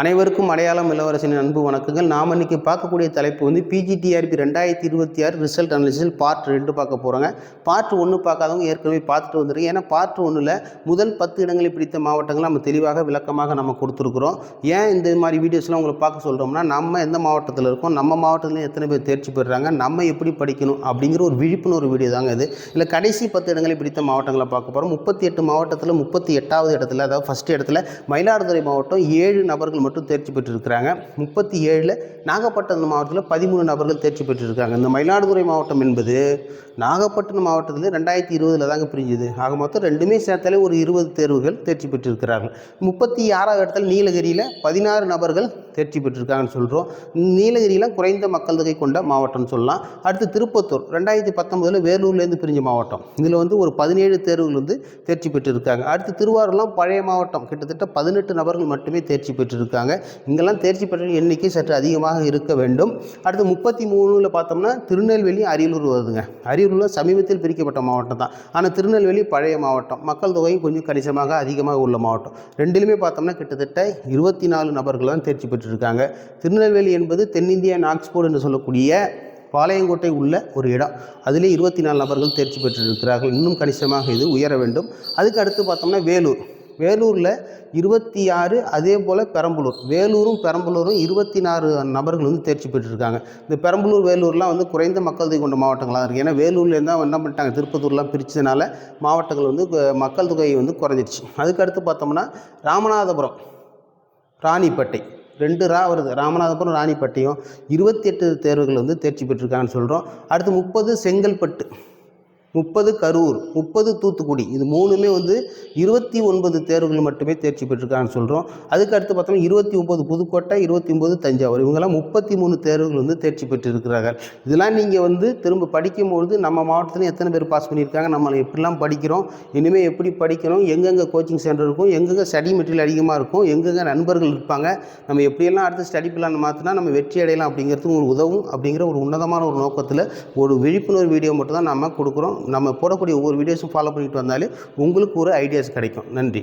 அனைவருக்கும் அடையாளம் இளவரசனின் அன்பு வணக்கங்கள். நாம் இன்றைக்கி பார்க்கக்கூடிய தலைப்பு வந்து PGTRB 2026 ரிசல்ட் அனாலிசிஸ் பார்ட் 2 பார்க்க போகிறோங்க. பார்ட் 1 பார்க்காதவங்க ஏற்கனவே பார்த்துட்டு வந்துருக்கு. ஏன்னா பார்ட் 1ல் முதல் 10 இடங்களை பிடித்த மாவட்டங்களை நம்ம தெளிவாக விளக்கமாக நம்ம கொடுத்துருக்குறோம். ஏன் இந்த மாதிரி வீடியோஸ்லாம் உங்களை பார்க்க சொல்கிறோம்னா, நம்ம எந்த மாவட்டத்தில் இருக்கோம், நம்ம மாவட்டத்தில் எத்தனை பேர் தேர்ச்சி பெறுறாங்க, நம்ம எப்படி படிக்கணும் அப்படிங்கிற ஒரு விழிப்புணர்வு வீடியோ தாங்க இது. இல்லை கடைசி 10 இடங்களை பிடித்த மாவட்டங்களை பார்க்க போகிறோம். 38 மாவட்டத்தில் 38வது இடத்துல, அதாவது ஃபஸ்ட் இடத்துல மயிலாடுதுறை மாவட்டம் 7 நபர்கள் மட்டும் தேர்ச்சி பெற்றிருக்கிறாங்க. 37 நாகப்பட்டினம் மாவட்டத்தில் 13 நபர்கள் தேர்ச்சி பெற்றிருக்காங்க. இந்த மயிலாடுதுறை மாவட்டம் என்பது நாகப்பட்டினம் மாவட்டத்தில் 2020 தாங்க பிரிஞ்சுது. ஆக மொத்தம் ரெண்டுமே சேர்த்தாலே ஒரு 20 தேர்வுகள் தேர்ச்சி பெற்றிருக்கிறார்கள். 36வது இடத்துல நீலகிரியில் 16 நபர்கள் தேர்ச்சி பெற்றிருக்காங்கன்னு சொல்கிறோம். நீலகிரியில் குறைந்த மக்கள் தொகை கொண்ட மாவட்டம்னு சொல்லலாம். அடுத்து திருப்பத்தூர் 2019 வேலூர்லேருந்து பிரிஞ்ச மாவட்டம். இதில் வந்து ஒரு 17 தேர்வுகள் வந்து தேர்ச்சி பெற்றிருக்காங்க. அடுத்து திருவாரூர்லாம் பழைய மாவட்டம், கிட்டத்தட்ட 18 நபர்கள் மட்டுமே தேர்ச்சி பெற்றிருக்காங்க. இங்கெல்லாம் தேர்ச்சி பெற்ற எண்ணிக்கை சற்று அதிகமாக இருக்க வேண்டும். அடுத்து 33ல் பார்த்தோம்னா திருநெல்வேலி, அரியலூர் வருதுங்க. அரியலூரில் சமீபத்தில் பிரிக்கப்பட்ட மாவட்டம் தான். ஆனால் திருநெல்வேலி பழைய மாவட்டம், மக்கள் தொகையும் கொஞ்சம் கணிசமாக அதிகமாக உள்ள மாவட்டம். ரெண்டிலுமே பார்த்தோம்னா கிட்டத்தட்ட 24 நபர்கள் தான் தேர்ச்சி பெற்றிருக்காங்க. திருநெல்வேலி என்பது தென்னிந்திய ஆக்ஸ்போர்ட் என்று சொல்லக்கூடிய பாளையங்கோட்டை உள்ள ஒரு இடம். அதிலே 24 நபர்கள் தேர்ச்சி பெற்றிருக்கிறார்கள். இன்னும் கணிசமாக இது உயர வேண்டும். அதுக்கு அடுத்து பார்த்தோம்னா வேலூரில் 26, அதே போல் பெரம்பலூர், வேலூரும் பெரம்பலூரும் 24 நபர்கள் வந்து தேர்ச்சி பெற்றிருக்காங்க. இந்த பெரம்பலூர் வேலூர்லாம் வந்து குறைந்த மக்கள் தொகை கொண்ட மாவட்டங்களாக இருக்குது. ஏன்னா வேலூர்லேருந்து தான் என்ன பண்ணிட்டாங்க, திருப்பத்தூர்லாம் பிரித்ததுனால மாவட்டங்கள் வந்து மக்கள் தொகை வந்து குறைஞ்சிருச்சு. அதுக்கடுத்து பார்த்தோம்னா ராமநாதபுரம், ராணிப்பேட்டை 2 வருது. ராமநாதபுரம் ராணிப்பேட்டையும் 28 தேர்வுகள் வந்து தேர்ச்சி பெற்றிருக்காங்கன்னு சொல்கிறோம். அடுத்து 30 செங்கல்பட்டு, 30 கரூர், 30 தூத்துக்குடி. இது மூணுமே வந்து 29 தேர்வுகள் மட்டுமே தேர்ச்சி பெற்றிருக்காங்கன்னு சொல்கிறோம். அதுக்கு அடுத்து பார்த்தோம்னா 29 புதுக்கோட்டை, 29 தஞ்சாவூர். இவங்கெல்லாம் 33 தேர்வுகள் வந்து தேர்ச்சி பெற்றிருக்கிறார்கள். இதெல்லாம் நீங்கள் வந்து திரும்ப படிக்கும்பொழுது நம்ம மாவட்டத்தில் எத்தனை பேர் பாஸ் பண்ணியிருக்காங்க, நம்மளை எப்படிலாம் படிக்கிறோம், இனிமேல் எப்படி படிக்கணும், எங்கெங்கே கோச்சிங் சென்டர் இருக்கும், எங்கெங்கே ஸ்டடி மெட்டீரியல் அதிகமாக இருக்கும், எங்கெங்கே நண்பர்கள் இருப்பாங்க, நம்ம எப்படியெல்லாம் அடுத்து ஸ்டடி பிளான் மாற்றினா நம்ம வெற்றி அடையலாம் அப்படிங்கிறது உங்களுக்கு உதவும் அப்படிங்கிற ஒரு உன்னதமான ஒரு நோக்கத்தில் ஒரு விழிப்புணர்வு வீடியோ மட்டும் தான் நம்ம கொடுக்குறோம். நம்ம போடக்கூடிய ஒவ்வொரு வீடியோஸும் ஃபாலோ பண்ணிட்டு வந்தாலே உங்களுக்கு ஒரு ஐடியாஸ் கிடைக்கும். நன்றி.